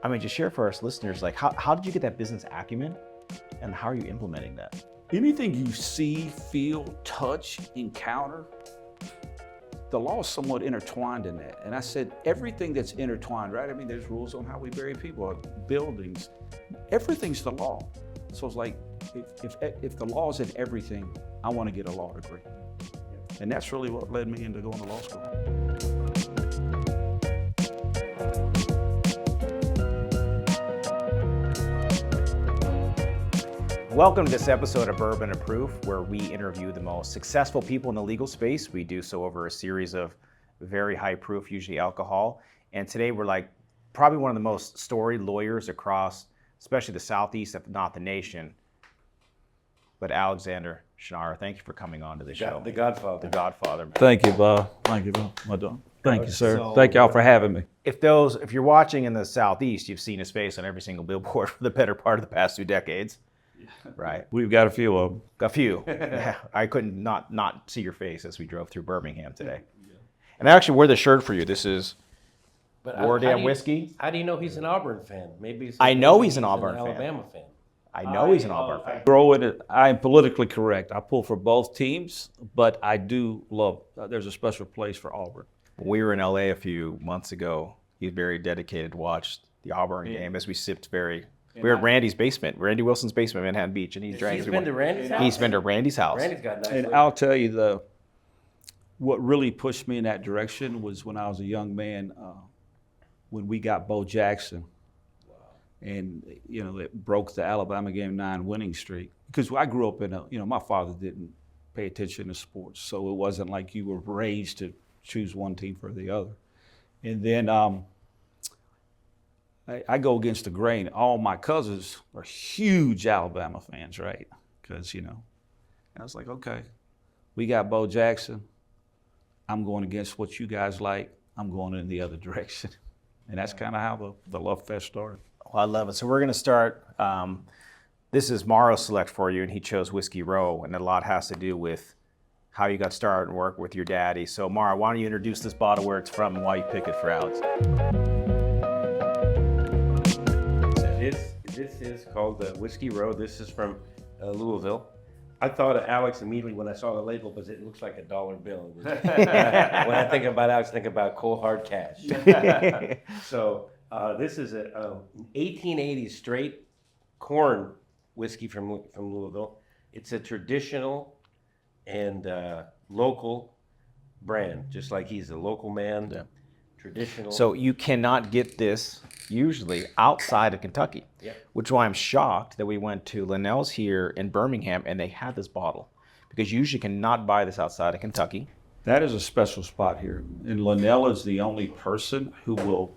I mean, just share for our listeners, like how did you get that business acumen and how are you implementing that? Anything you see, feel, touch, encounter, the law is somewhat intertwined in that. And I said, everything that's intertwined, right? I mean, there's rules on how we bury people, buildings, everything's the law. So it's like, if the law is in everything, I want to get a law degree. And that's really what led me into going to law school. Welcome to this episode of Bourbon and Proof, where we interview the most successful people in the legal space. We do so over a series of very high proof, usually alcohol. And today we're like probably one of the most storied lawyers across, especially the Southeast, if not the nation. But Alexander Shunnarah, thank you for coming on to the show. The Godfather. The Godfather. Thank you, Bob. Thank you, Bob. My dog. Thank you, sir. So, Thank y'all for having me. If you're watching in the Southeast, you've seen his face on every single billboard for the better part of the past 2 decades. Right. We've got a few of them. A few. I couldn't not see your face as we drove through Birmingham today. And I actually wear the shirt for you. This is War Damn Whiskey. How do you know he's an Auburn fan? Maybe I know he's an Auburn fan. Alabama fan. I know he's an Auburn fan. Growing it, I am politically correct. I pull for both teams, but I do love, there's a special place for Auburn. We were in LA a few months ago. He's very dedicated to watch the Auburn game as we sipped we were at Randy's basement, Randy Wilson's basement in Manhattan Beach, and he drank. He's been to Randy's house? He's been to Randy's house. Randy's got nice And liquor. I'll tell you, what really pushed me in that direction was when I was a young man, when we got Bo Jackson. Wow. And, it broke the Alabama game 9 winning streak. Because I grew up my father didn't pay attention to sports, so it wasn't like you were raised to choose one team for the other. And then I go against the grain. All my cousins are huge Alabama fans, right? Because, and I was like, okay, we got Bo Jackson. I'm going against what you guys like. I'm going in the other direction. And that's kind of how the Love Fest started. Well, I love it. So we're going to start. This is Morrow's select for you, and he chose Whiskey Row, and a lot has to do with how you got started and work with your daddy. So, Morrow, why don't you introduce this bottle, where it's from, and why you pick it for Alex? This is called the Whiskey Row. This is from Louisville. I thought of Alex immediately when I saw the label because it looks like a dollar bill. When I think about Alex, I think about cold hard cash. So this is a 1880s straight corn whiskey from Louisville. It's a traditional and local brand, just like he's a local man. Yeah. Traditional. So you cannot get this usually outside of Kentucky, which is why I'm shocked that we went to Linnell's here in Birmingham and they had this bottle, because you usually cannot buy this outside of Kentucky. That is a special spot here. And Linnell is the only person who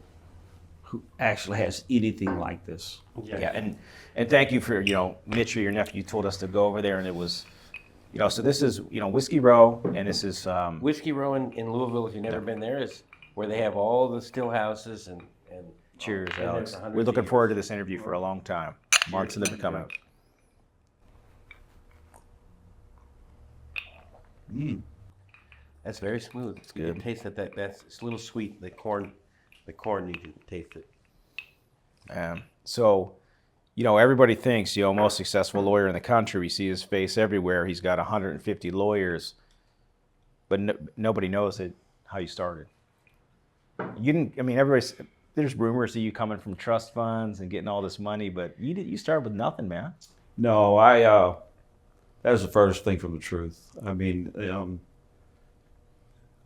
actually has anything like this. Yeah, and thank you for, Mitchell, your nephew, told us to go over there, and it was, so this is, Whiskey Row, and this is... Whiskey Row in Louisville, if you've never been there, is where they have all the still houses and cheers, Alex. We're looking forward to this interview for a long time. Mark's in there to come out. That's very smooth. It's good. You taste it's a little sweet. The corn, you can taste it. So, everybody thinks, most successful lawyer in the country. We see his face everywhere. He's got 150 lawyers, but nobody knows how you started. You didn't. I mean, there's rumors of you coming from trust funds and getting all this money, but you started with nothing, man. No, that was the furthest thing from the truth. I mean,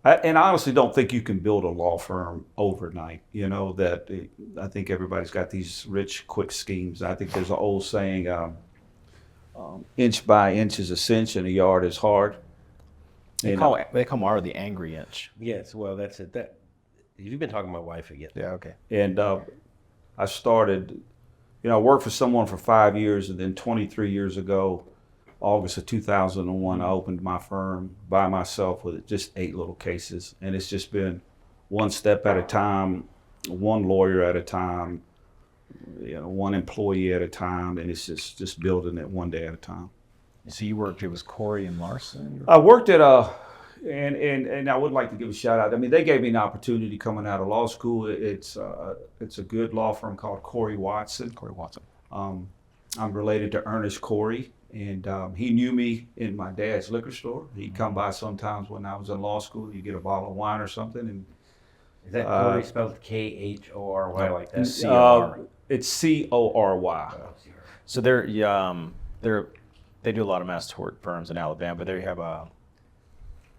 I honestly don't think you can build a law firm overnight. I think everybody's got these rich, quick schemes. I think there's an old saying, inch by inch is a cinch and a yard is hard. They call Mara the angry inch. Yes, well, that's it. You've been talking to my wife again. Yeah, okay. And I started, I worked for someone for 5 years, and then 23 years ago, August of 2001, I opened my firm by myself with just 8 little cases. And it's just been one step at a time, one lawyer at a time, one employee at a time, and it's just building it one day at a time. So you worked, it was Corey and Larson? I worked at And I would like to give a shout out. I mean, they gave me an opportunity coming out of law school. It's a good law firm called Corey Watson. Corey Watson. I'm related to Ernest Corey, and he knew me in my dad's liquor store. He'd come by sometimes when I was in law school. He'd get a bottle of wine or something. And Is that Corey spelled K-H-O-R-Y like that? C-O-R. It's C-O-R-Y. So they do a lot of mass tort firms in Alabama, but they have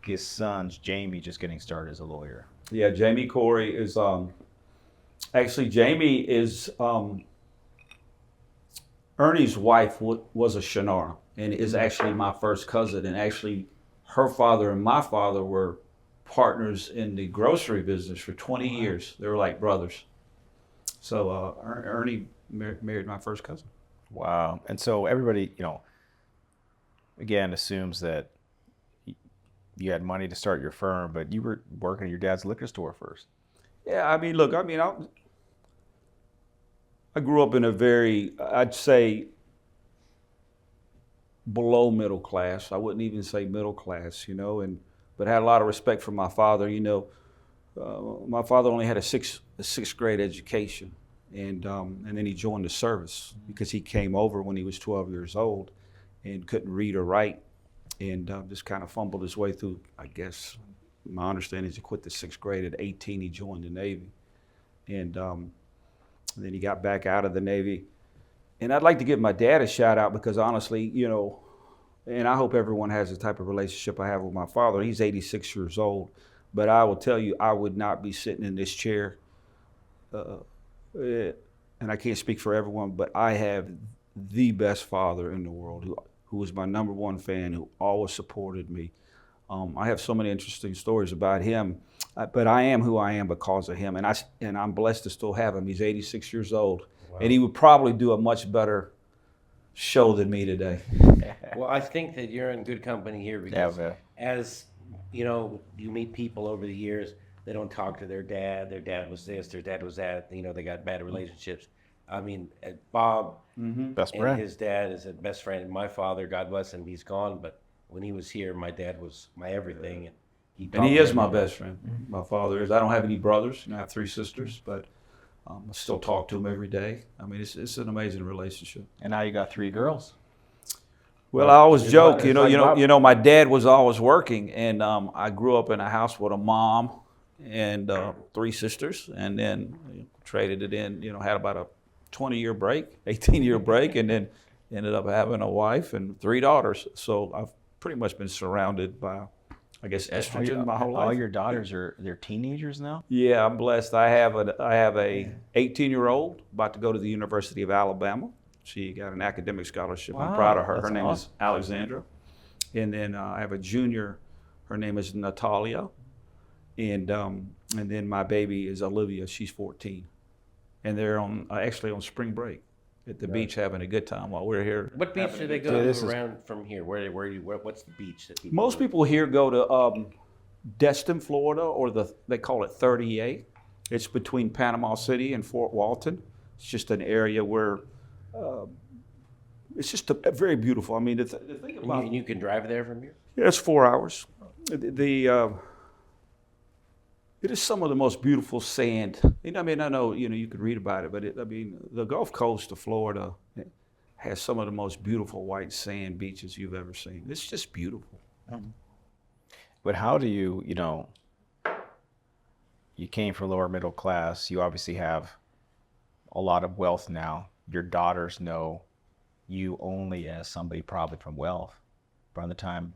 his son's Jamie just getting started as a lawyer. Yeah, Jamie Corey is actually Jamie is Ernie's wife was a Shunnarah and is actually my first cousin. And actually, her father and my father were partners in the grocery business for 20 years. They were like brothers. So Ernie married my first cousin. Wow. And so everybody, again, assumes that you had money to start your firm, but you were working at your dad's liquor store first. Yeah, I mean, look, I grew up in a very, I'd say, below middle class. I wouldn't even say middle class, but had a lot of respect for my father. My father only had a sixth grade education, and then he joined the service because he came over when he was 12 years old and couldn't read or write, and just kind of fumbled his way through. I guess my understanding is he quit the sixth grade at 18. He joined the Navy, and then he got back out of the Navy. And I'd like to give my dad a shout out because honestly, and I hope everyone has the type of relationship I have with my father. He's 86 years old, but I will tell you, I would not be sitting in this chair. And I can't speak for everyone, but I have the best father in the world who was my number one fan, who always supported me. I have so many interesting stories about him, but I am who I am because of him, and I'm blessed to still have him. He's 86 years old, wow. And he would probably do a much better show than me today. Well, I think that you're in good company here because as you meet people over the years, they don't talk to their dad. Their dad was this, their dad was that. They got bad relationships. I mean, Bob Best and friend. his dad is a best friend. And my father, God bless him, he's gone, but when he was here, my dad was my everything, and he is my best friend. My father is. I don't have any brothers. I have 3 sisters, but I still talk to him every day. I mean, it's an amazing relationship. And now you got 3 girls. Well, I always joke, my dad was always working, and I grew up in a house with a mom and 3 sisters, and then traded it in. Had about a 20-year break, 18-year break, and then ended up having a wife and 3 daughters. So I've pretty much been surrounded by, I guess, estrogen my whole life. All your daughters they're teenagers now? Yeah, I'm blessed. I have a 18-year-old about to go to the University of Alabama. She got an academic scholarship. Wow, I'm proud of her. Her that's name awesome. is Alexandra. And then I have a junior. Her name is Natalia. And then my baby is Olivia. She's 14. And they're actually on spring break at the beach having a good time while we're here. What beach do they go to around from here? What's the beach that people Most people here go to Destin, Florida, or they call it 38. It's between Panama City and Fort Walton. It's just an area where it's just very beautiful. I mean, the thing about and you can drive there from here? Yeah, it's 4 hours. It is some of the most beautiful sand. I know you could read about it, but the Gulf Coast of Florida has some of the most beautiful white sand beaches you've ever seen. It's just beautiful. But how do you came from lower middle class, you obviously have a lot of wealth now. Your daughters know you only as somebody probably from wealth. By the time,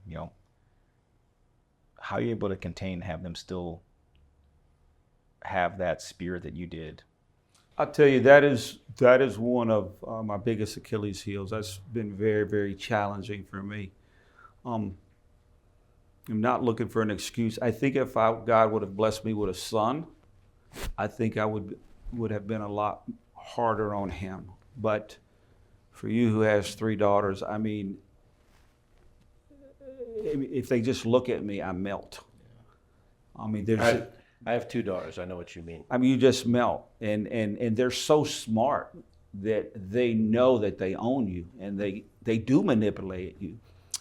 how are you able to contain, have them still have that spirit that you did? I'll tell you, that is one of my biggest Achilles heels. That's been very, very challenging for me. I'm not looking for an excuse. I think if God would have blessed me with a son, I think I would have been a lot harder on him. But for you who has 3 daughters, I mean, if they just look at me, I melt. I mean, I have 2 daughters. I know what you mean. I mean, you just melt, and they're so smart that they know that they own you, and they do manipulate you.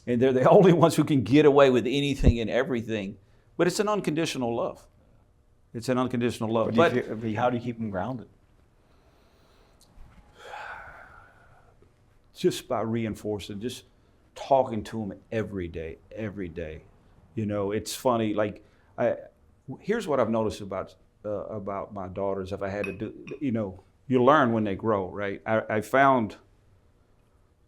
And they're the only ones who can get away with anything and everything. But it's an unconditional love. It's an unconditional love. But how do you keep them grounded? Just by reinforcing, just talking to them every day. You know, it's funny, like, here's what I've noticed about my daughters. If I had to do, you know, you learn when they grow, right? I found,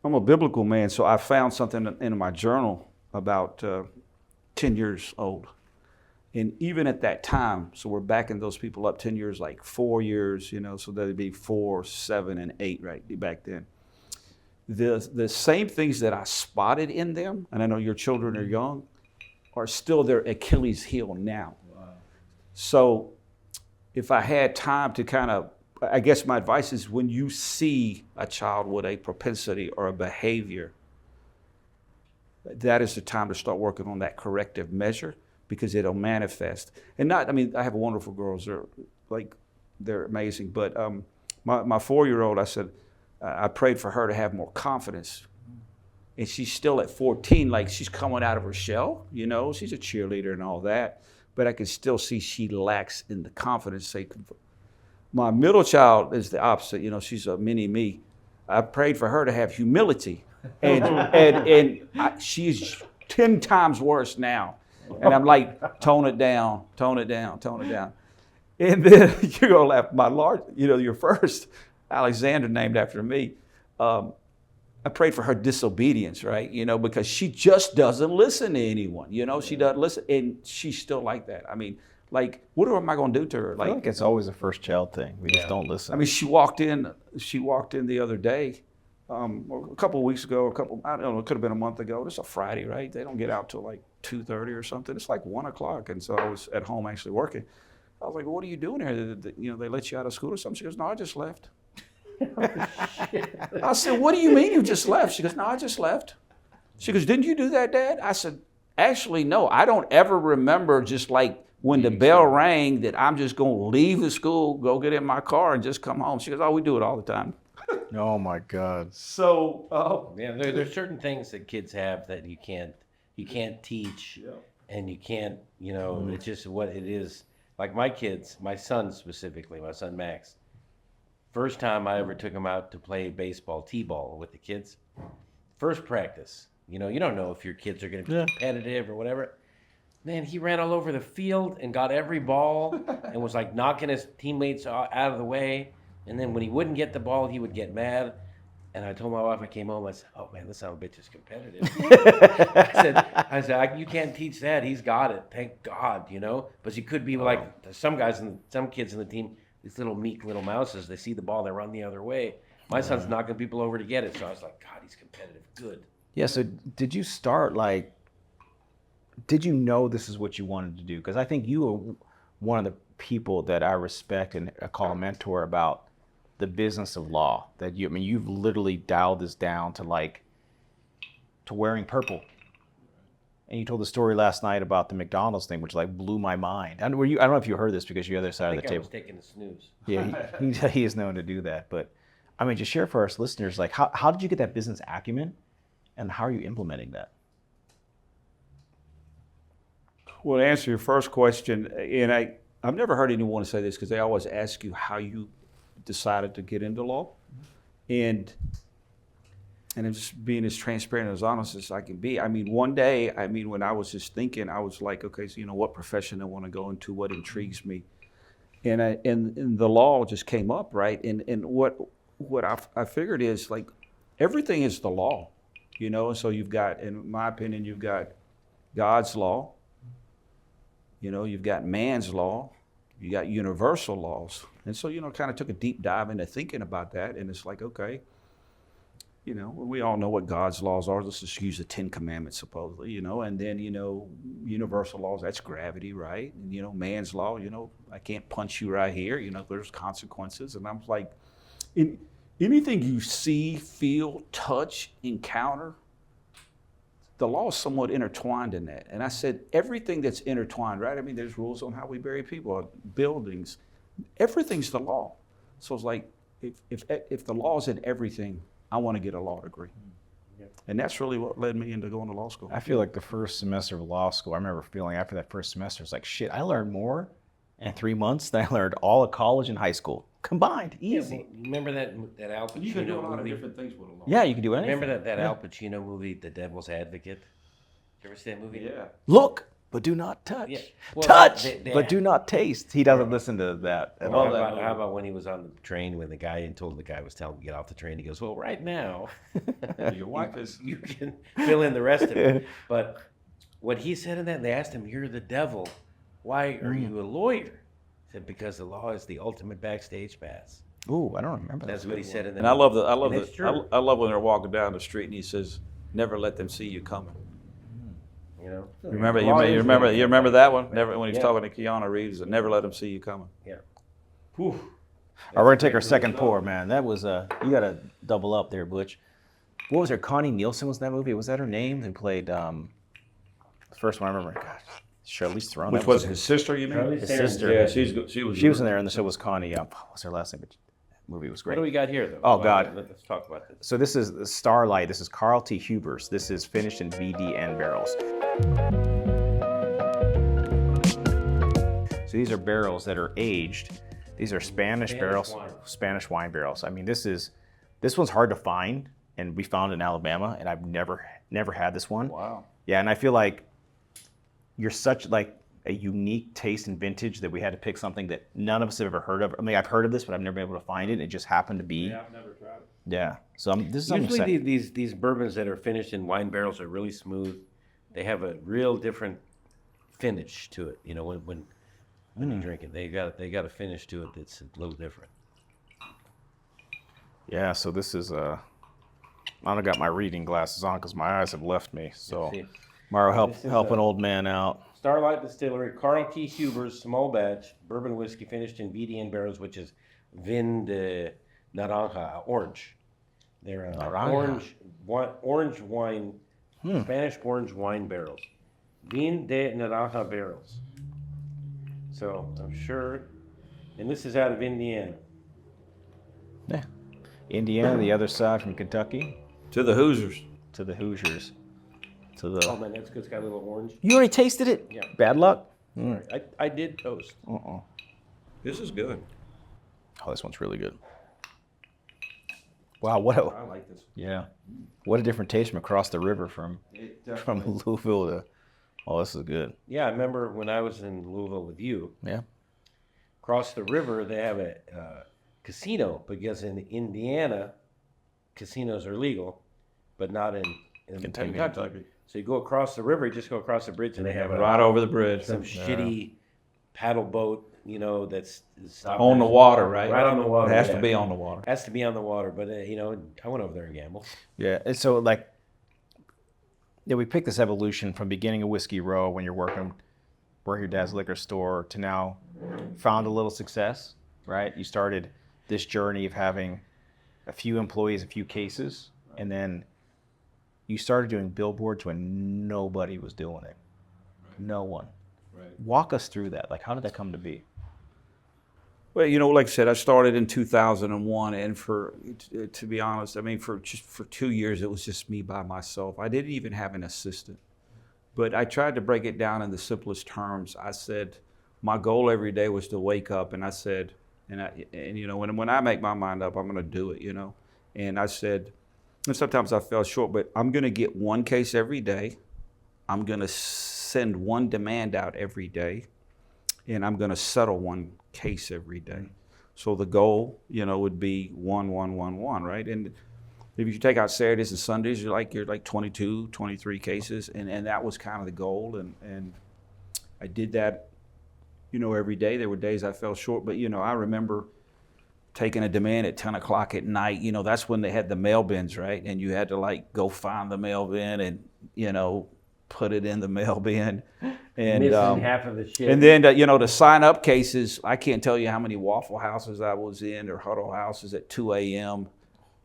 I'm a biblical man, so I found something in my journal about 10 years old. And even at that time, so we're backing those people up 10 years, like 4 years, you know, so that'd be 4, 7, and 8, right, back then. The same things that I spotted in them, and I know your children are young, are still their Achilles heel now. Wow. So if I had time to kind of, I guess my advice is when you see a child with a propensity or a behavior, that is the time to start working on that corrective measure, because it'll manifest. And not, I mean, I have wonderful girls, they're amazing, but my 4-year-old, I said, I prayed for her to have more confidence. And she's still at 14, like she's coming out of her shell, you know, she's a cheerleader and all that, but I can still see she lacks in the confidence. My middle child is the opposite, you know, she's a mini me. I prayed for her to have humility, and she's 10 times worse now. And I'm like, tone it down. And then you're gonna laugh, your first, Alexander, named after me, I prayed for her disobedience, right? You know, because she just doesn't listen to anyone. You know, she doesn't listen, and she's still like that. I mean, like, what am I going to do to her? I feel like it's always a first child thing. We just don't listen. I mean, she walked in the other day, a couple of weeks ago, I don't know, it could have been a month ago. It's a Friday, right? They don't get out till like 2:30 or something. It's like 1 o'clock, and so I was at home actually working. I was like, well, what are you doing here? You know, they let you out of school or something? She goes, no, I just left. I said, what do you mean you just left? She goes, no, I just left. She goes, didn't you do that, Dad? I said, actually, no. I don't ever remember just like when the bell rang that I'm just going to leave the school, go get in my car, and just come home. She goes, oh, we do it all the time. Oh, my God. So, yeah, there's certain things that kids have that you can't teach, and you can't, you know, it's just what it is. Like my kids, my son specifically, my son Max, first time I ever took him out to play baseball, t-ball with the kids, first practice, you know, you don't know if your kids are going to be competitive or whatever. Man, he ran all over the field and got every ball and was like knocking his teammates out of the way. And then when he wouldn't get the ball, he would get mad. And I told my wife, I came home, I said, oh man, this son of a bitch is competitive. I said, you can't teach that. He's got it. Thank God, you know. But he could be like some kids in the team, these little meek little mouses, they see the ball, they run the other way. My son's knocking people over to get it. So I was like, God, he's competitive. Good. Yeah, so did you start did you know this is what you wanted to do? Because I think you were one of the people that I respect and I call a mentor about the business of law. That you've literally dialed this down to wearing purple. And you told the story last night about the McDonald's thing, which blew my mind. I don't know if you heard this because you're the other side of the table. I was taking a snooze. Yeah, he is known to do that. But I mean, just share for our listeners, how did you get that business acumen, and how are you implementing that? well, to answer your first question, and I've never heard anyone say this because they always ask you how you decided to get into law. And I'm just being as transparent and as honest as I can be. I mean, one day, when I was just thinking, I was like, okay, so what profession I want to go into, what intrigues me, and the law just came up, right? And what I figured is everything is the law, So you've got, in my opinion, you've got God's law, you've got man's law, you got universal laws, and so kind of took a deep dive into thinking about that, and it's like, okay. We all know what God's laws are. Let's just use the 10 Commandments, supposedly, and then, universal laws, that's gravity, right? And, man's law, I can't punch you right here, there's consequences. And I'm like, anything you see, feel, touch, encounter, the law is somewhat intertwined in that. And I said, everything that's intertwined, right? There's rules on how we bury people, buildings, everything's the law. So it's like, if the law is in everything, I want to get a law degree. And that's really what led me into going to law school. I feel like the first semester of law school, I remember feeling after that first semester, it's like, shit, I learned more in 3 months than I learned all of college and high school combined. Easy. Remember that Al Pacino You can do a lot of movie? different things with a law. Yeah, you can do anything. Remember that Yeah. Al Pacino movie, The Devil's Advocate? You ever see that movie? Yeah. Look, but do not touch. Yeah. Well, Touch, they- but do not taste. He doesn't listen to that at Well, all. how about when he was on the train when the guy told the guy was telling him to get off the train? He goes, "Well, right now, Your wife is. you can fill in the rest of it." But what he said in that, they asked him, "You're the devil. Why are you a lawyer?" He said, "Because the law is the ultimate backstage pass." Ooh, I don't remember that. That's what he said in the. And I love And it's true. I love when they're walking down the street and he says, "Never let them see you coming." You know. You remember Lawyers you remember that one? Never when he's Yeah. talking to Keanu Reeves, and never let them see you coming. Yeah. All right, we're gonna take our second pour, man. That was you gotta double up there, Butch. What was her? Connie Nielsen was in that movie. Was that her name? Who played the first one? I remember. Gosh, Charlize Theron. Which That was his sister, you mean? Charlize His Theron. sister. Yeah, she was in there, and so was Connie. What's her last name? But that movie was What great. do we got here, though? Oh, Well, God. Let's talk about this. So this is Starlight. This is Carl T. Hubers. This is finished in VDN barrels. So these are barrels that are aged. These are Spanish barrels, wine. Spanish wine barrels. I mean, this one's hard to find, and we found it in Alabama, and I've never had this one. Wow. Yeah, and I feel like you're such like a unique taste and vintage that we had to pick something that none of us have ever heard of. I mean, I've heard of this, but I've never been able to find it. And it just happened to be. I've never tried it. Yeah. So this is something to Usually say. these bourbons that are finished in wine barrels are really smooth. They have a real different finish to it. You know, when you drink it, they got a finish to it that's a little different. Yeah. So this is I don't got my reading glasses on because my eyes have left me. So See, Mario, This is help a- an old man out. Starlight Distillery, Carl T. Huber's small batch bourbon whiskey finished in VDN barrels, which is Vin de Naranja, orange. They're Naranja. orange wine, Spanish orange wine barrels. Vin de Naranja barrels. So I'm sure, and this is out of Indiana. Yeah. Indiana, the other side from Kentucky, To the Hoosiers. to the Hoosiers. To Oh the. man, that's good. It's got a little orange. You already tasted it? Yeah. Bad luck. I did toast. This is good. Oh, this one's really good. Wow, what a I like this. yeah, what a different taste from across the river from Louisville to. Oh, this is good. Yeah, I remember when I was in Louisville with you. Yeah. Across the river, they have a casino because in Indiana, casinos are legal, but not in Kentucky. So you go across the river, you just go across the bridge, and they have Right over the bridge. some shitty paddle boat, you know, that's stopped On the water, right? Right on the water. It has yeah. to be on the water. Has to be on the water, but you know, I went over there and gambled. Yeah, and so like, yeah, we picked this evolution from beginning of Whiskey Row when you're working your dad's liquor store to now found a little success, right? You started this journey of having a few employees, a few cases, and then you started doing billboards when nobody was doing it. No one. Right. Walk us through that. Like, how did that come to be? Well, you know, like I said, I started in 2001, and to be honest, I mean, for 2 years, it was just me by myself. I didn't even have an assistant, but I tried to break it down in the simplest terms. I said, my goal every day was to wake up, and I said, and you know, when I make my mind up, I'm going to do it, you know, and I said, and sometimes I fell short, but I'm going to get one case every day. I'm going to send one demand out every day, and I'm going to settle one case every day. So the goal, you know, would be 1, 1, 1, 1, right? And if you take out Saturdays and Sundays, you're like 22, 23 cases, and that was kind of the goal. And I did that, you know, every day. There were days I fell short, but you know, I remember taking a demand at 10 o'clock at night. You know, that's when they had the mail bins, right? And you had to like go find the mail bin and, you know, put it in the mail bin. And Missing half of the shit. and then, you know, to sign up cases, I can't tell you how many Waffle Houses I was in or Huddle Houses at 2 a.m.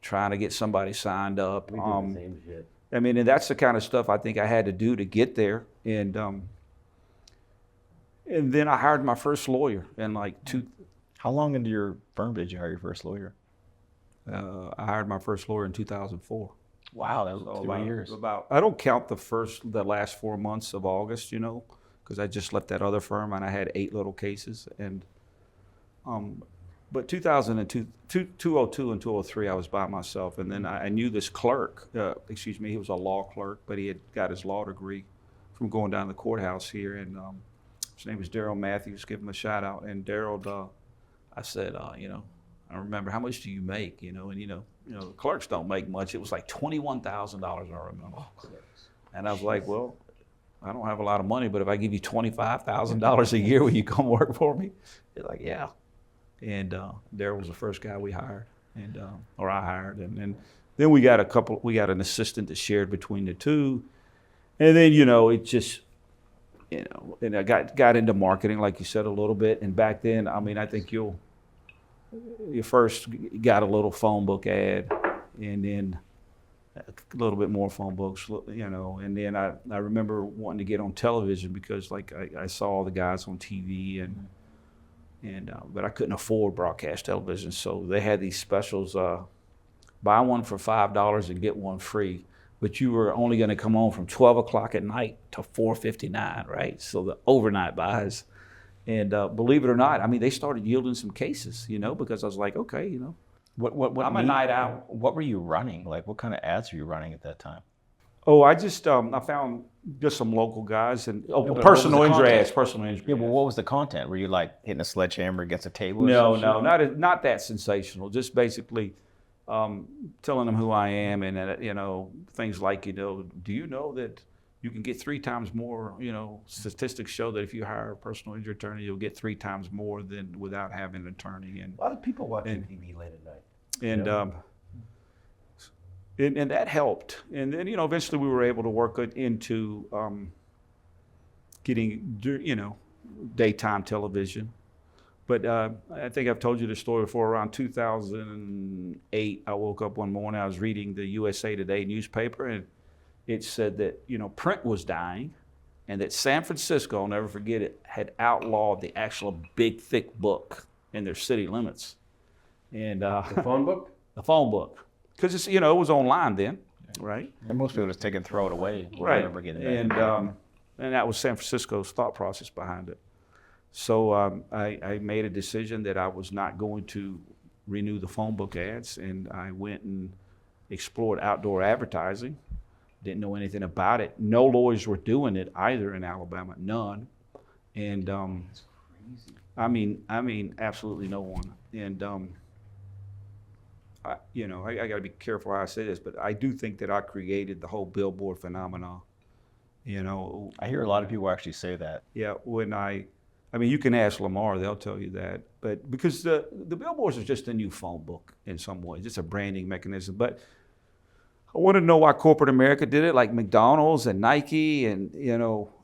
trying to get somebody signed up. We do the same shit. I mean, and that's the kind of stuff I think I had to do to get there. And then I hired my first lawyer in like How long into your firm did you hire your first lawyer? I hired my first lawyer in 2004. Wow, that was So 3 years. I don't count the last 4 months of August, because I just left that other firm and I had 8 little cases. And but 2002, 202 and 203, I was by myself. And then I knew this clerk, he was a law clerk, but he had got his law degree from going down to the courthouse here. And his name was Daryl Matthews, give him a shout out. And Daryl, I said, I remember, how much do you make? The clerks don't make much. It was like $21,000, I remember. And I was like, well, I don't have a lot of money, but if I give you $25,000 a year, will you come work for me? They're like, yeah. And Daryl was the first guy we hired, or I hired. And then we got an assistant that shared between the two. And then, it just, and I got into marketing, like you said, a little bit. And back then, I think you first got a little phone book ad, and then a little bit more phone books, and then I remember wanting to get on television because I saw all the guys on TV, but I couldn't afford broadcast television, so they had these specials, buy one for $5 and get one free, but you were only going to come on from 12 o'clock at night to 4:59, right? So the overnight buys. And believe it or not, they started yielding some cases, because I was like, okay, What I'm a night owl. What were you running? Like, what kind of ads were you running at that time? Oh, I just I found just some local guys and but what was personal the injury content? ads, personal injury. Yeah, but what was the content? Were you like hitting a sledgehammer against a table? Or No, something? not that sensational. Just basically telling them who I am, and things like, do you know that you can get 3 times more, statistics show that if you hire a personal injury attorney, you'll get 3 times more than without having an attorney. And A lot of people watching TV late at night. And that helped. And then, eventually we were able to work it into getting, daytime television. But I think I've told you the story before. Around 2008, I woke up one morning, I was reading the USA Today newspaper, and it said that, print was dying, and that San Francisco, I'll never forget it, had outlawed the actual big, thick book in their city limits. And The phone book? the phone book, because it was online then, right? And most people just take it and throw it away. Right. Never getting that. And that was San Francisco's thought process behind it. So I made a decision that I was not going to renew the phone book ads, and I went and explored outdoor advertising. Didn't know anything about it. No lawyers were doing it either in Alabama, none. And That's crazy. I mean, absolutely no one. And I got to be careful how I say this, but I do think that I created the whole billboard phenomenon. I hear a lot of people actually say that. Yeah, you can ask Lamar; they'll tell you that. But because the billboards are just a new phone book in some ways, it's a branding mechanism. But I want to know why corporate America did it, like McDonald's and Nike, and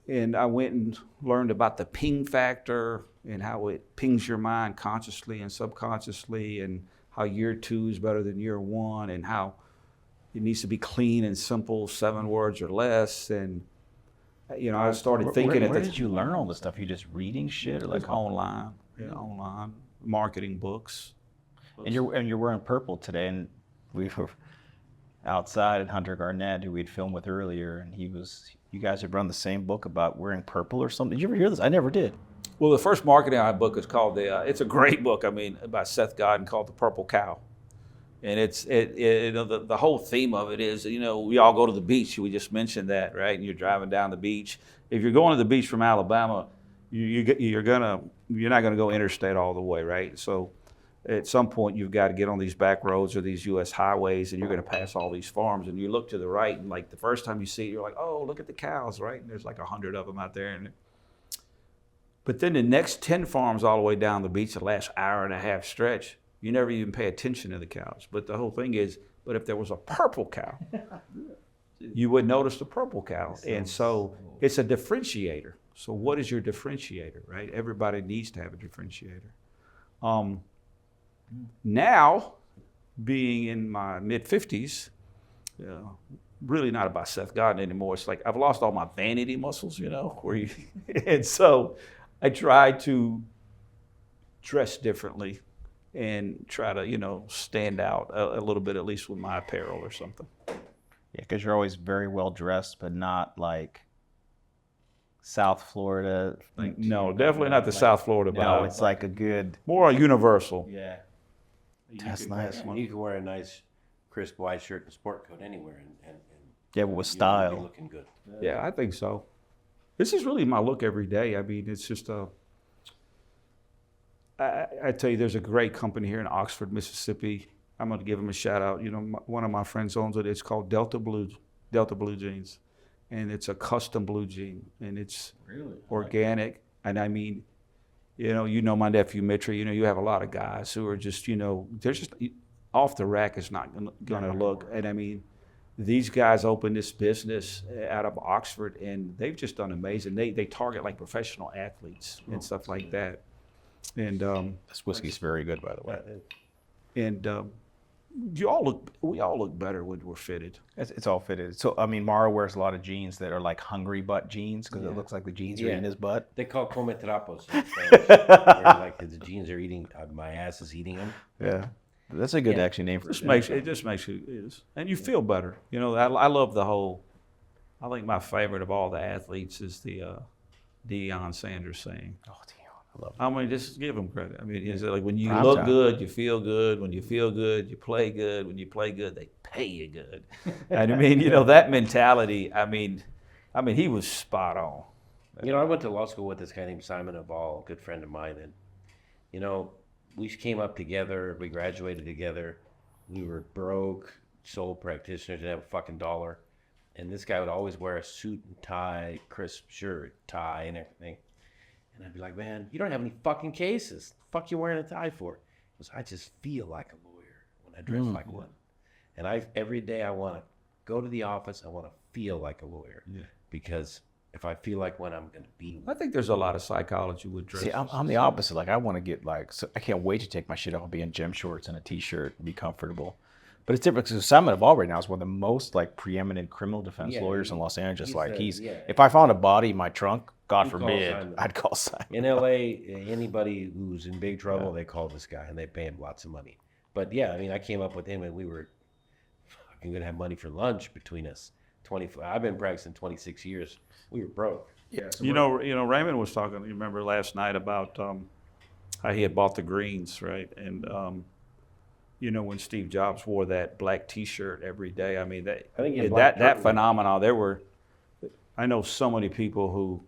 and I went and learned about the ping factor and how it pings your mind consciously and subconsciously, and how year 2 is better than year 1, and how it needs to be clean and simple, 7 words or less. And I started thinking Where did you learn all this stuff? You just reading shit, or like online, online marketing books. And you're wearing purple today, and we were outside at Hunter Garnett, who we'd filmed with earlier, and you guys had run the same book about wearing purple or something. Did you ever hear this? I never did. Well, the first marketing book is called it's a great book. By Seth Godin, called The Purple Cow. And the whole theme of it is, we all go to the beach. We just mentioned that, right? And you're driving down the beach. If you're going to the beach from Alabama, you're not gonna go interstate all the way, right? So at some point you've got to get on these back roads or these U.S. highways, and you're gonna pass all these farms. And you look to the right, and like the first time you see it, you're like, oh, look at the cows, right? And there's like 100 of them out there. But then the next 10 farms all the way down the beach, the last hour and a half stretch, you never even pay attention to the cows. But the whole thing is, but if there was a purple cow, you would notice the purple cow. And so it's a differentiator. So what is your differentiator, right? Everybody needs to have a differentiator. Now, being in my mid-50s, really not about Seth Godin anymore. It's like I've lost all my vanity muscles, and so I try to dress differently and try to, stand out a little bit, at least with my apparel or something. Yeah, because you're always very well dressed, but not like South Florida. Like, No, definitely not the South Florida no, vibe. it's like a good. More universal. Yeah. You That's could nice. pass And one. you can wear a nice, crisp white shirt and sport coat anywhere, and Yeah, but with you'll be style. looking good. Yeah, I think so. This is really my look every day. I mean, it's just I tell you, there's a great company here in Oxford, Mississippi. I'm going to give them a shout out. You know, one of my friends owns it. It's called Delta Blue Jeans, and it's a custom blue jean, and it's Really? organic. And I mean, you know my nephew Mitri. You know, you have a lot of guys who are just, they're just off the rack is not going to look. And I mean, these guys opened this business out of Oxford, and they've just done amazing. They target like professional athletes and stuff like that. And This whiskey's very good, by the way. we all look better when we're fitted. It's all fitted. So, I mean, Mara wears a lot of jeans that are like hungry butt jeans because it looks like the jeans are Yeah. in his butt. They call come trapos in Spanish, where like the jeans are eating, my ass is eating them. Yeah. That's a good Yeah. actually name for It it. just makes you, and you feel better. You know, I love the whole. I think my favorite of all the athletes is the Deion Sanders saying. Oh, damn. I love it. I mean, just give him credit. I mean, it's like when you Prime look time. good, you feel good. When you feel good, you play good. When you play good, they pay you good. And I mean, that mentality. I mean, he was spot on. You know, I went to law school with this guy named Simon Abal, a good friend of mine, and we came up together. We graduated together. We were broke, sole practitioners, didn't have a fucking dollar, and this guy would always wear a suit and tie, crisp shirt, tie, and everything. And I'd be like, man, you don't have any fucking cases. The fuck you wearing a tie for? He goes, I just feel like a lawyer when I dress like one. And every day I want to go to the office. I want to feel like a lawyer because if I feel like one, I'm going to be one. I think there's a lot of psychology with dress. See, I'm the opposite. Like, I want to get so I can't wait to take my shit off and be in gym shorts and a t-shirt and be comfortable. But it's different because Simon Abal right now is one of the most like preeminent criminal defense lawyers in Los Angeles. If I found a body in my trunk, God forbid, I'd call Simon. In LA, anybody who's in big trouble, they call this guy and they pay him lots of money. But yeah, I mean, I came up with him and we were fucking gonna have money for lunch between us. I've been practicing 26 years. We were broke. Yeah. Raymond was talking. You remember last night about how he had bought the greens, right? And when Steve Jobs wore that black T-shirt every day. I mean, that phenomenon. I know so many people who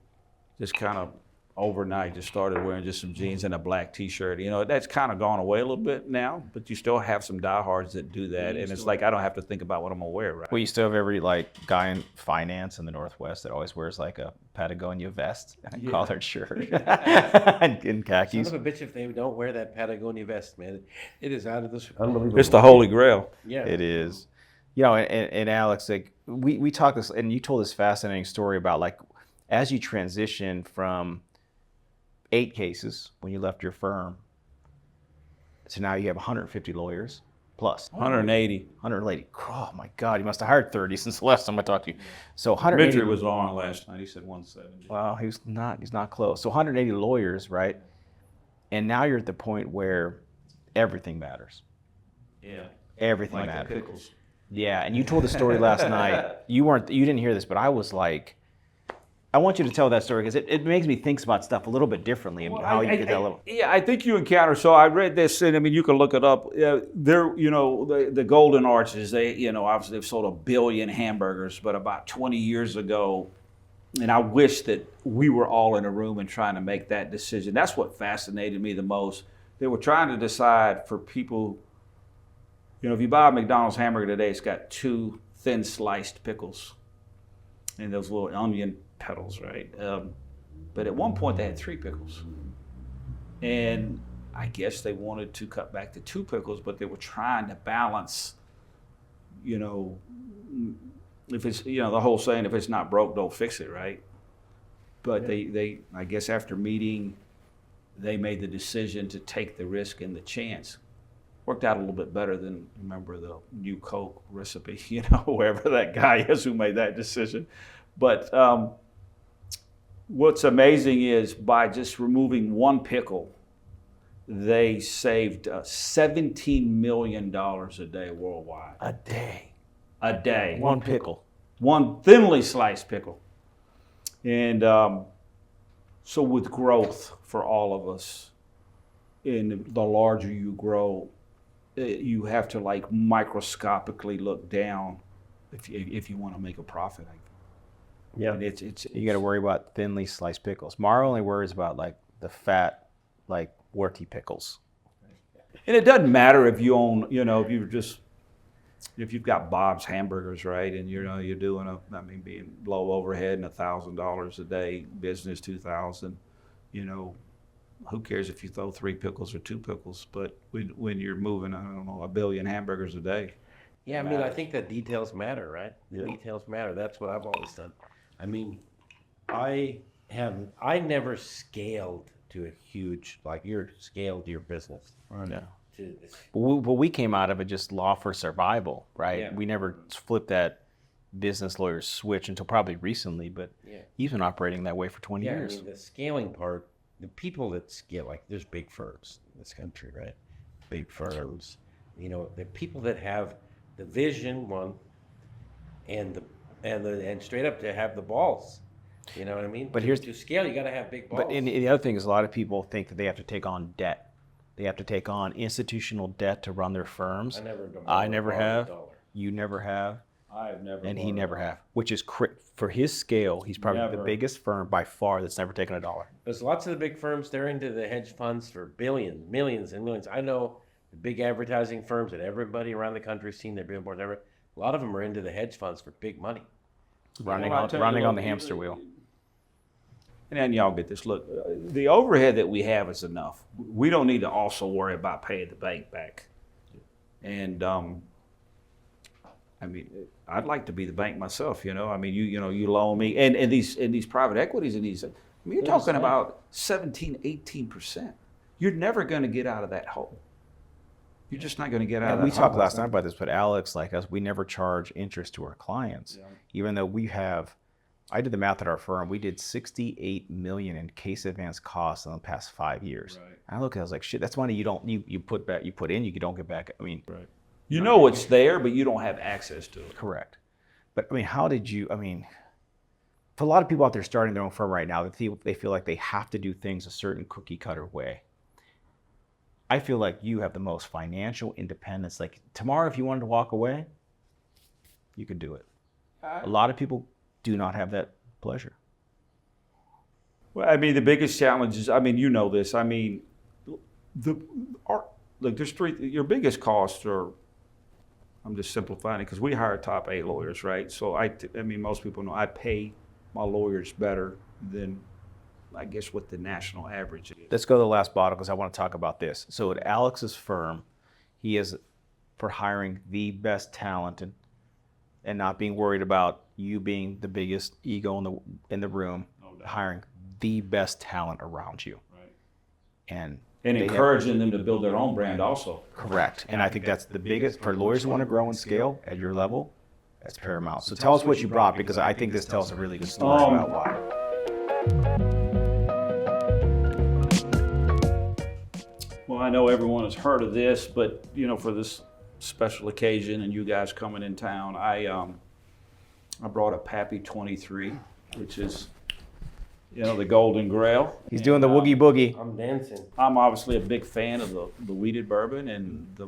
just kind of overnight just started wearing just some jeans and a black T-shirt. That's kind of gone away a little bit now, but you still have some diehards that do that, and it's like I don't have to think about what I'm gonna wear, right? Well, you still have every guy in finance in the Northwest that always wears like a Patagonia vest and a collared shirt and khakis. Son of a bitch if they don't wear that Patagonia vest, man. It is out of this unbelievable. It's the holy grail. Yeah. It is. And Alex, like we talked this, and you told this fascinating story about like as you transition from 8 cases when you left your firm to now you have 150 lawyers plus 180. 180. Oh my God, you must have hired 30 since the last time I talked to you. So 180. Mitri was on last night. He said 170. Well, he's not close. So 180 lawyers, right? And now you're at the point where everything matters. Yeah. Everything Like matters. the pickles. Yeah, and you told the story last night. You didn't hear this, but I was like, I want you to tell that story because it makes me think about stuff a little bit differently. And how you could tell. I think you encounter. So I read this, and I mean, you can look it up. The Golden Arches. They, obviously they've sold 1 billion hamburgers, but about 20 years ago, and I wish that we were all in a room and trying to make that decision. That's what fascinated me the most. They were trying to decide for people. If you buy a McDonald's hamburger today, it's got 2 thin sliced pickles and those little onion petals, right? But at one point they had 3 pickles. And I guess they wanted to cut back to 2 pickles, but they were trying to balance, if it's, the whole saying, if it's not broke, don't fix it, right? But they I guess after meeting, they made the decision to take the risk and the chance. Worked out a little bit better than, remember, the new Coke recipe, wherever that guy is who made that decision. But what's amazing is by just removing 1 pickle, they saved $17 million a day worldwide. A day. a day. One pickle. One thinly sliced pickle. And so with growth for all of us, and the larger you grow, you have to like microscopically look down if you want to make a profit. Yeah. And it's You got to worry about thinly sliced pickles. Mara only worries about like the fat, like warty pickles. And it doesn't matter if you own, if you've got Bob's Hamburgers, right, and you're doing being low overhead and $1,000 a day, business $2,000, who cares if you throw 3 pickles or 2 pickles? But when you're moving, I don't know, 1 billion hamburgers a day. Yeah, I mean, I think the details matter, right? The details matter. That's what I've always done. I mean, I never scaled to a huge, like you're scaled your business. No. To this. But we came out of it just law for survival, right? Yeah. We never flipped that business lawyer switch until probably recently, but he's been operating that way for 20 years. I mean, the scaling part, the people that scale, like there's big firms in this country, right? Big firms. The people that have the vision, one, and straight up to have the balls. You know what I mean? But here's to scale, you got to have big balls. But the other thing is, a lot of people think that they have to take on debt. They have to take on institutional debt to run their firms. I never have. You never have. I've never. And he never have. Which is for his scale, he's probably the biggest firm by far that's never taken $1. There's lots of the big firms. They're into the hedge funds for billions, millions, and millions. I know the big advertising firms that everybody around the country has seen their billboards. A lot of them are into the hedge funds for big money. Running on the hamster wheel. And then y'all get this. Look, the overhead that we have is enough. We don't need to also worry about paying the bank back. And I'd like to be the bank myself. You loan me, and these private equities and these. You're talking about 17, 18%. You're never going to get out of that hole. You're just not going to get out of that hole. We talked last night about this, but Alex, like us, we never charge interest to our clients, even though I did the math at our firm. We did $68 million in case advance costs in the past 5 years. Right. And I looked at it, I was like, shit, that's money you put in, you don't get back. I mean, right. You know it's there, but you don't have access to it. Correct. But I mean, for a lot of people out there starting their own firm right now, they feel like they have to do things a certain cookie cutter way. I feel like you have the most financial independence. Like tomorrow, if you wanted to walk away, you could do it. A lot of people do not have that pleasure. Well, the biggest challenge is, you know this. There's 3. Your biggest costs are. I'm just simplifying it because we hire top 8 lawyers, right? So most people know I pay my lawyers better than, I guess, what the national average is. Let's go to the last bottle because I want to talk about this. So at Alex's firm, he is for hiring the best talent and not being worried about you being the biggest ego in the room, hiring the best talent around you. Right. And encouraging them to build their own brand also. Correct. And I think that's the biggest, for lawyers who want to grow and scale at your level, that's paramount. So tell us what you brought, because I think this tells a really good story about why. Well, I know everyone has heard of this, but for this special occasion and you guys coming in town, I brought a Pappy 23, which is, the Golden Grail. He's doing the woogie boogie. I'm dancing. I'm obviously a big fan of the wheated bourbon and the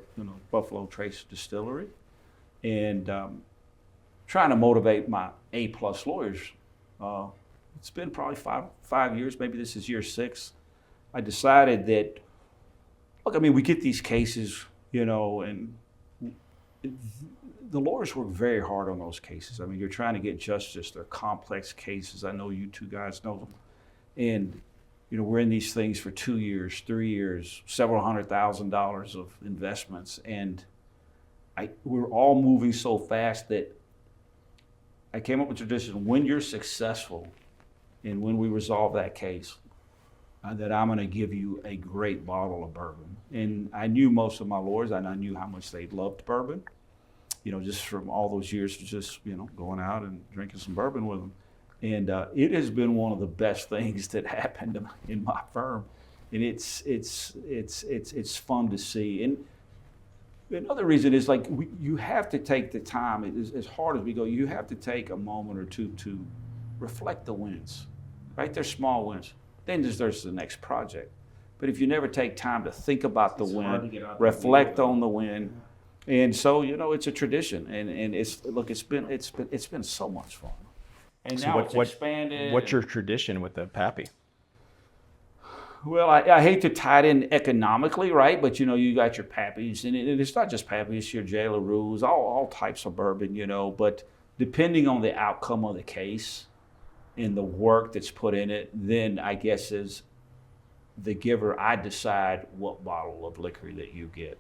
Buffalo Trace Distillery, and trying to motivate my A-plus lawyers. It's been probably five years, maybe this is year 6. I decided that, we get these cases, and the lawyers work very hard on those cases. You're trying to get justice. They're complex cases. I know you two guys know them. And, we're in these things for 2 years, 3 years, several $100,000 of investments. And we're all moving so fast that I came up with a tradition. When you're successful and when we resolve that case, that I'm going to give you a great bottle of bourbon. And I knew most of my lawyers, and I knew how much they loved bourbon. Just from all those years of just, going out and drinking some bourbon with them. And it has been one of the best things that happened in my firm. And it's fun to see. And Another reason is like you have to take the time, as hard as we go, you have to take a moment or two to reflect the wins, right? There's small wins. Then there's the next project. But if you never take time to think about the win, reflect on the win, and so, it's a tradition, and it's been so much fun. And So now it's expanded. What's your tradition with the Pappy? Well, I hate to tie it in economically, right? But you got your Pappies, and it's not just Pappy, it's your Jailer Rules, all types of bourbon, But depending on the outcome of the case and the work that's put in it, then I guess as the giver, I decide what bottle of liquor that you get.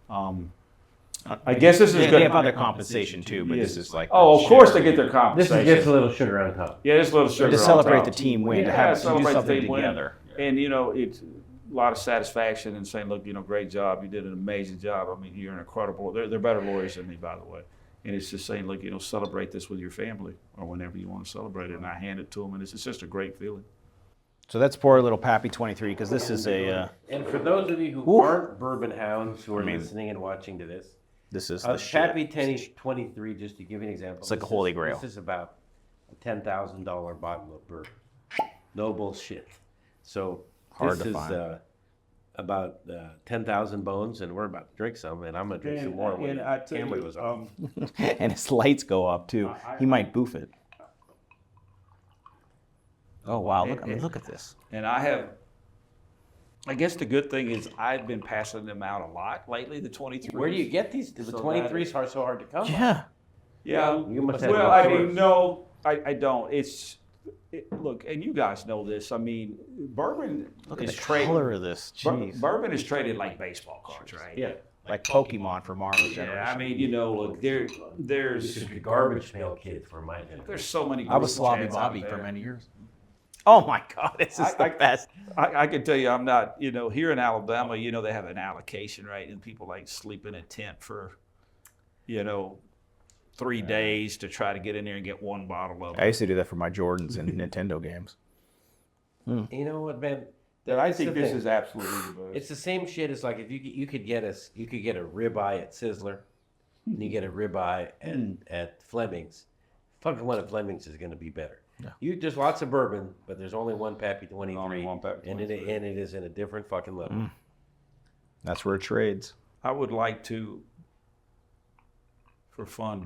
I guess this is They good. have other compensation too, but this is like. Oh, of course they get their This compensation. is just a little sugar on top. Yeah, just a little sugar To on celebrate top. the team win, to Yeah, do celebrate the something team win. together. And it's a lot of satisfaction in saying, look, great job. You did an amazing job. I mean, you're an incredible. They're better lawyers than me, by the way. And it's just saying, look, celebrate this with your family or whenever you want to celebrate it. And I hand it to them, and it's just a great feeling. So that's poor little Pappy 23 because this is a. And for those of you who aren't bourbon hounds who are listening and watching to this, This is a the shit. Pappy 23, just to give you an example. It's like a holy grail. This is about a $10,000 bottle of bourbon. No bullshit. So Hard this to is find. about 10,000 bones, and we're about to drink some, and I'm going to drink some more when the camera goes off. And his lights go up too. He might boof it. Oh wow! Look at this. And I guess the good thing is I've been passing them out a lot lately, the 23. Where do you get these? The So 23s are so hard to come by. Yeah. Yeah. You must have Well, no I mean, choice. no, I don't. Look, and you guys know this. I mean, bourbon Look at is the traded. color of this. Jeez. Bourbon is traded like baseball cards, right? Yeah. Like Pokemon for Marvel Yeah, generation. I mean, look, This there's is the garbage pail kid for my generation. there's so many. I was group Sloppy chats out Bobby for there. many years. Oh my God, this is the best. I can tell you, I'm not. Here in Alabama, they have an allocation, right? And people like sleep in a tent for, 3 days to try to get in there and get one bottle of it. I used to do that for my Jordans and Nintendo games. You know what, man? I That's think the this thing. is absolutely the best. It's the same shit as like if you could get a ribeye at Sizzler, and you get a ribeye at Fleming's. Fucking one at Fleming's is going to be better. Yeah. You just lots of bourbon, but there's only one Pappy 23, Only one Pappy and it is in a different fucking level. That's where it trades. I would like to, for fun,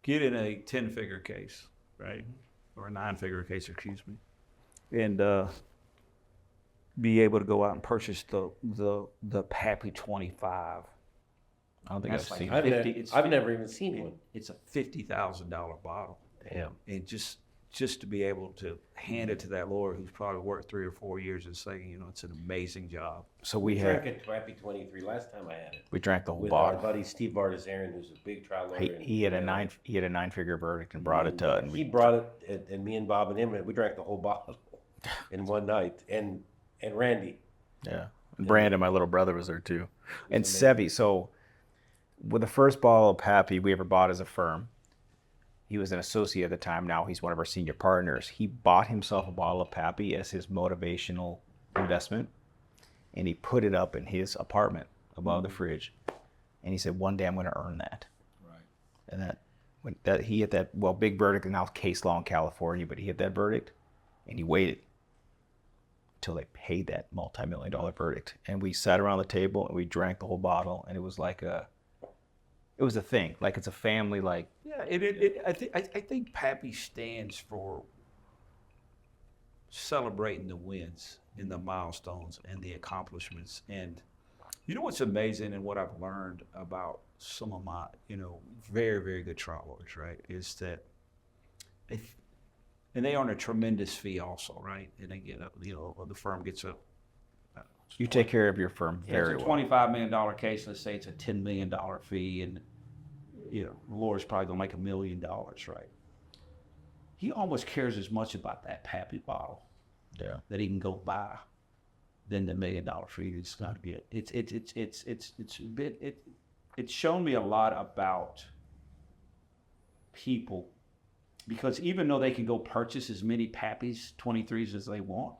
get in a 10-figure case, right? Or a 9-figure case, excuse me. And be able to go out and purchase the Pappy 25. I don't think That's I've like seen. I've never even seen one. It's a $50,000 bottle. Damn. And just to be able to hand it to that lawyer who's probably worked 3 or 4 years and saying, it's an amazing job. So We we drank had a Pappy 23 last time I had it we drank the whole with our bottle. buddy Steve Bartizarian, who's a big trial lawyer. He had a 9-figure verdict and brought it to us. He brought it, and me and Bob and him, we drank the whole bottle in one night. And Randy. Yeah. And Brandon, my little brother, was there too. And Sevi. So with the first bottle of Pappy we ever bought as a firm, he was an associate at the time. Now he's one of our senior partners. He bought himself a bottle of Pappy as his motivational investment, and he put it up in his apartment above the fridge. And he said, one day I'm going to earn that. Right. And he hit that, big verdict, and now case law in California, but he hit that verdict, and he waited until they paid that multi-million-dollar verdict. And we sat around the table, and we drank the whole bottle, and it was like it was a thing. Like it's a family, like. Yeah, I think Pappy stands for celebrating the wins and the milestones and the accomplishments. And you know what's amazing and what I've learned about some of my, very, very good trial lawyers, right, is that and they earn a tremendous fee also, right? And they get the firm gets a You take care of your firm very it's a well. $25 million case. Let's say it's a $10 million fee, and the lawyer's probably gonna make $1 million, right? He almost cares as much about that Pappy bottle that he can go buy than the $1 million fee it's gonna get. It's shown me a lot about people, because even though they can go purchase as many Pappies 23s as they want,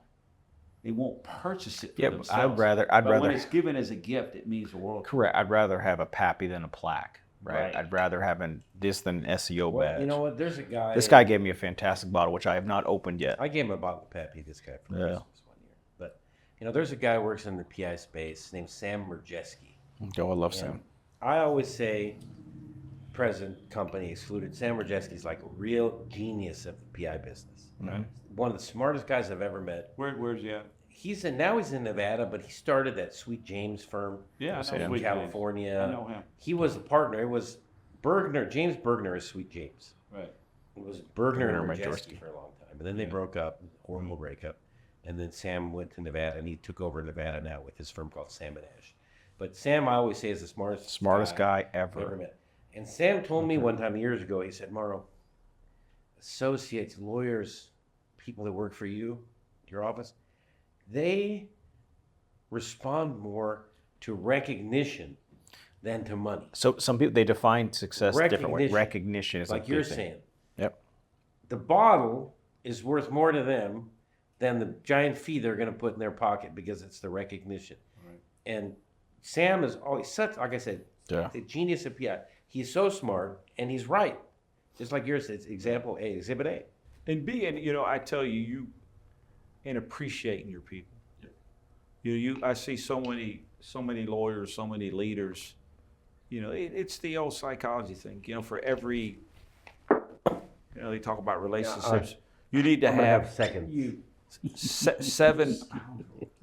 They won't purchase it for Yeah, themselves. I'd rather But when it's given as a gift, it means the world. correct. I'd rather have a Pappy than a plaque, right? Right. I'd rather have this than an SEO Well, badge. you know what? There's a guy. This guy gave me a fantastic bottle, which I have not opened yet. I gave him a bottle of Pappy, this guy, for Yeah. Christmas one year. But, you know, there's a guy who works in the PI space named Sam Merjeski. Oh, I love And Sam. I always say, present company excluded, Sam Merjeski's like a real genius of the PI business. Right. One of the smartest guys I've ever met. Where's he at? Now he's in Nevada, but he started that Sweet James firm Yeah, I Say know him. in Sweet James. California. I know him. He was the partner. It was Bergner. James Bergner is Sweet James. Right. It was Bergner and Bergner, Merjeski for a long time. And then they broke up, horrible breakup. And then Sam went to Nevada, and he took over Nevada now with his firm called Sam and Ash. But Sam, I always say, is the Smartest guy I've ever ever. met. And Sam told me one time years ago, he said, Mauro, associates, lawyers, people that work for you, your office, they respond more to recognition than to money. So some people, they define success different way. Recognition. Recognition is a Like big you're thing. saying. Yep. The bottle is worth more to them than the giant fee they're going to put in their pocket because it's the recognition. Right. And Sam is always such, like I said, Yeah. the genius of PI. He's so smart and he's right. Just like yours, it's example A, exhibit A. And being, you know, I tell you, and appreciating your people. I see so many lawyers, so many leaders. You know, it's the old psychology thing. You know, for every, you know, they talk about relationships. You need to I'm gonna have seconds.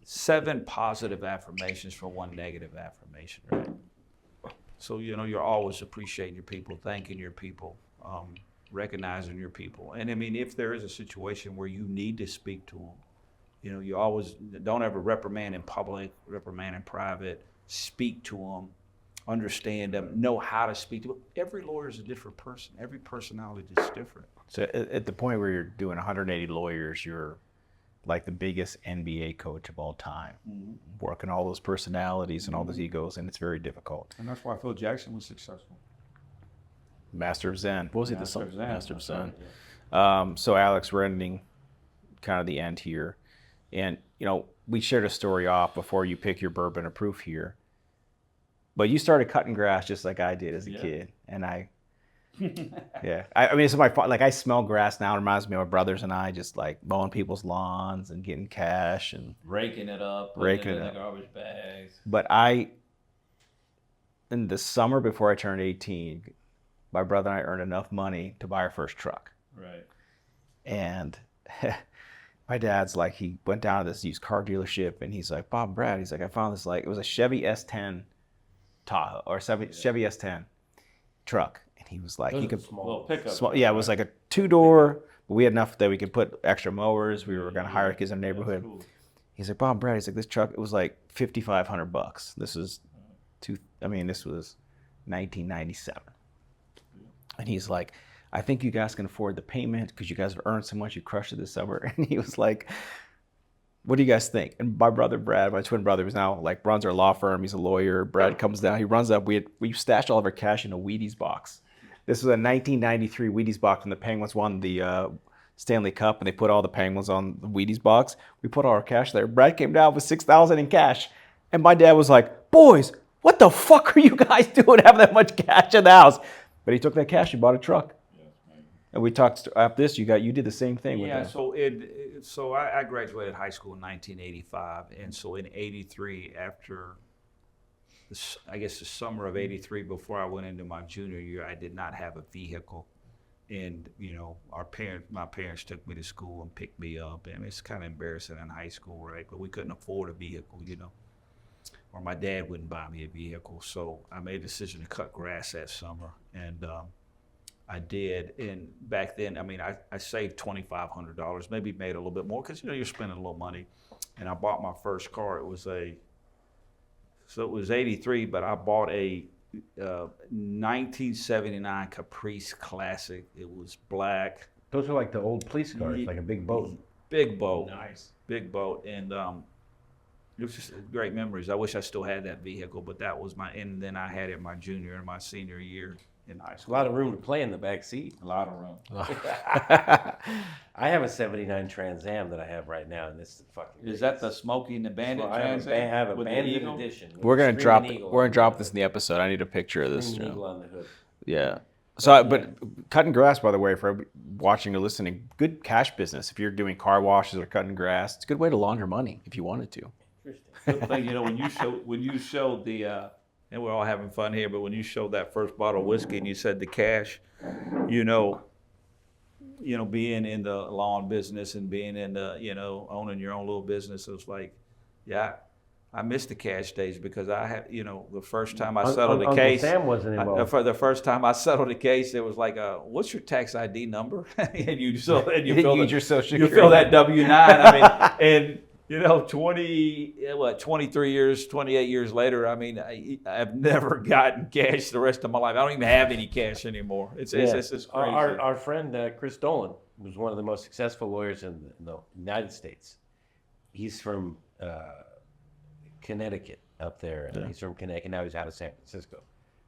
seven positive affirmations for one negative affirmation, right? So, you know, you're always appreciating your people, thanking your people, recognizing your people. And I mean, if there is a situation where you need to speak to them, you know, you always don't ever reprimand in public, reprimand in private, speak to them, understand them, know how to speak to them. Every lawyer is a different person. Every personality is different. So at the point where you're doing 180 lawyers, you're like the biggest NBA coach of all time, working all those personalities and all those egos, and it's very difficult. And that's why Phil Jackson was successful. Master of Zen. What was it? Master of Zen. Master of That's Zen. right, So Alex, we're ending kind of the end here. And, you know, we shared a story off before you pick your bourbon of proof here. But you started cutting grass just like I did as a kid. And I mean, it's my fun. Like, I smell grass now. It reminds me of my brothers and I just like mowing people's lawns and getting cash and Raking it up, Raking putting it it in up. the garbage bags. But in the summer before I turned 18, my brother and I earned enough money to buy our first truck. Right. And my dad's like, he went down to this used car dealership and he's like, Bob and Brad, he's like, I found this, like, it was a Chevy S10 Tahoe or Chevy S10 truck. And he was like, Those he are could, small. Little pickup. small, yeah, it was like a 2-door, but we had enough that we could put extra mowers. We were going to hire kids in the neighborhood. Cool. He's like, Bob and Brad, he's like, this truck, it was like $5,500. This was this was 1997. And he's like, I think you guys can afford the payment because you guys have earned so much. You crushed it this summer. And he was like, what do you guys think? And my brother, Brad, my twin brother, who's now like runs our law firm. He's a lawyer. Brad comes down. He runs up. We stashed all of our cash in a Wheaties box. This was a 1993 Wheaties box when the Penguins won the Stanley Cup, and they put all the Penguins on the Wheaties box. We put all our cash there. Brad came down with $6,000 in cash. And my dad was like, boys, what the fuck are you guys doing having that much cash in the house? But he took that cash and bought a truck. And we talked after this. You did the same thing. Yeah, with so I graduated high school in 1985, and so in @83, after the summer of '83, before I went into my junior year, I did not have a vehicle, and you know, my parents took me to school and picked me up, and it's kind of embarrassing in high school, right? But we couldn't afford a vehicle, you know, or my dad wouldn't buy me a vehicle, so I made a decision to cut grass that summer, and I did, and back then, I mean, I saved $2,500, maybe made a little bit more, because, you know, you're spending a little money, and I bought my first car. It was '83, but I bought a 1979 Caprice Classic. It was black. Those are like the old police cars, like a big boat. Big boat. Nice. Big boat, and It was just great memories. I wish I still had that vehicle, but that was and then I had it my junior and my senior year in high A school. lot of room to play in the back seat. A lot of room. I have a '79 Trans Am that I have right now, and this is fucking. Is that the Smoky and the Bandit Well, I Trans Am? have a with the Bandit eagle? edition. with We're the gonna drop. Screaming Eagle We're on gonna drop the this in the episode. I need a picture of this. Screaming You Eagle know. on the hood. Yeah. So, but cutting grass, by the way, for watching or listening, good cash business. If you're doing car washes or cutting grass, it's a good way to launder money if you wanted to. Good thing, you know, when you showed the, and we're all having fun here, but when you showed that first bottle of whiskey and you said the cash, you know, being in the lawn business and being in the, owning your own little business, it was like, yeah, I miss the cash days because I had, the first time I settled the Uncle case. Sam wasn't involved. For the first time I settled the case, it was like, what's your tax ID number? and you fill Use your Social you Security. fill that W-9. I mean, and 23 years, 28 years later, I mean, I've never gotten cash the rest of my life. I don't even have any cash anymore. It's crazy. Our friend Chris Dolan was one of the most successful lawyers in the United States. He's from Connecticut up there. He's from Connecticut. Now he's out of San Francisco.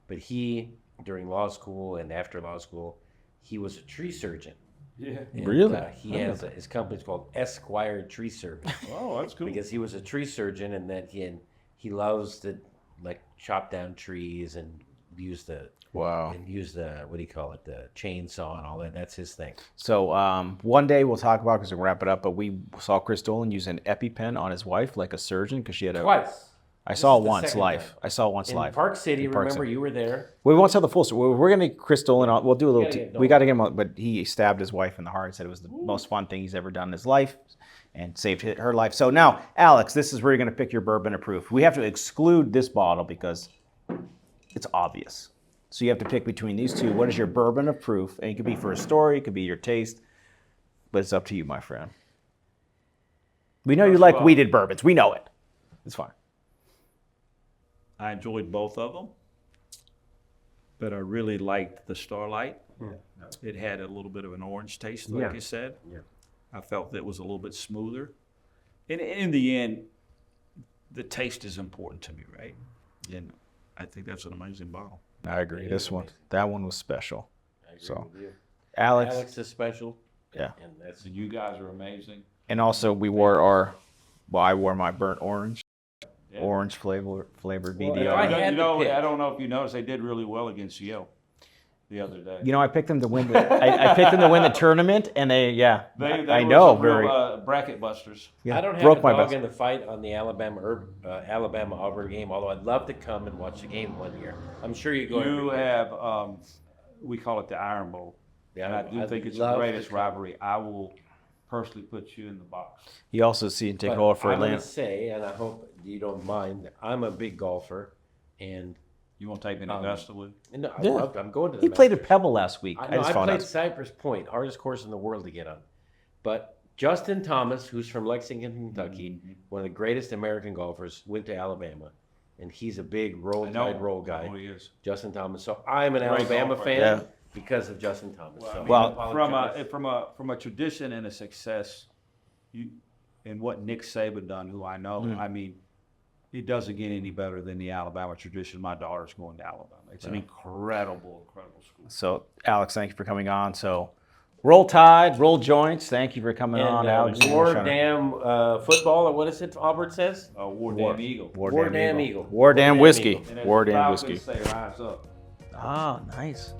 But he, during law school and after law school, he was a tree surgeon. Yeah. And, Really? he has his company's called Esquire Tree Service. Oh, that's cool. Because he was a tree surgeon, and that he loves to chop down trees and use the Wow. what do you call it, the chainsaw and all that. That's his thing. So one day we'll talk about, because we'll wrap it up, but we saw Chris Dolan use an EpiPen on his wife like a surgeon because she had a. Twice. I saw it This is the once second live. time. I saw it once In live. Park City, In Park remember City. you were there. We won't tell the full story. We're going to get Chris Dolan on. We'll do a little. get We Dolan. got to get him on, but he stabbed his wife in the heart. Said it was the most fun thing he's ever done in his life, and saved her life. So now, Alex, this is where you're going to pick your bourbon of proof. We have to exclude this bottle because it's obvious. So you have to pick between these two. What is your bourbon of proof? And it could be for a story, it could be your taste, but it's up to you, my friend. We know you like weeded bourbons. We know it. It's fine. I enjoyed both of them, but I really liked the Starlight. Yeah. It had a little bit of an orange taste, like you said. Yeah. I felt that it was a little bit smoother. And in the end, the taste is important to me, right? And I think that's an amazing bottle. I agree. That one was special. I agree So, with you. Alex, Alex is special. Yeah. And that's So you guys are amazing. and also we wore I wore my burnt orange, Yeah. orange flavored Well, BDO. if I had to pick- I don't know if you noticed, they did really well against Yale the other day. You know, I picked them to win I picked them to win the tournament, and they They I were know, some very. real, bracket busters. Yeah, I don't have broke a my dog best. in the fight on the Alabama Auburn game, although I'd love to come and watch the game one year. I'm sure you go. every You year. have, we call it the Iron Bowl. Yeah, And I do I'd think it's the love to greatest come. rivalry. I will personally put you in the box. You also see and take But hold for I'm going Atlanta. to say, and I hope you don't mind, I'm a big golfer, and You want to take me to Augusta with? no, Yeah. I'm going to the He played at Masters. Pebble last week. I just I found played out. Cypress Point, hardest course in the world to get on. But Justin Thomas, who's from Lexington, Kentucky, one of the greatest American golfers, went to Alabama, and he's a big roll tide roll guy. Oh, he is. Justin Thomas. So I'm an Great Alabama golfer. fan Yeah. because of Justin Thomas. So Well, I from apologize. a tradition and a success, and what Nick Saban done, who I know, I mean, it doesn't get any better than the Alabama tradition. My daughter's going to Alabama. It's an incredible school. So, Alex, thank you for coming on. So, roll tide, roll joints. Thank you for coming on, and Alex. War Damn football, or what is it, Albert says? War Damn Eagle. War Damn Eagle. War Damn whiskey. Eagle. And as War the Damn Falcons whiskey. say, rise up. Ah, nice.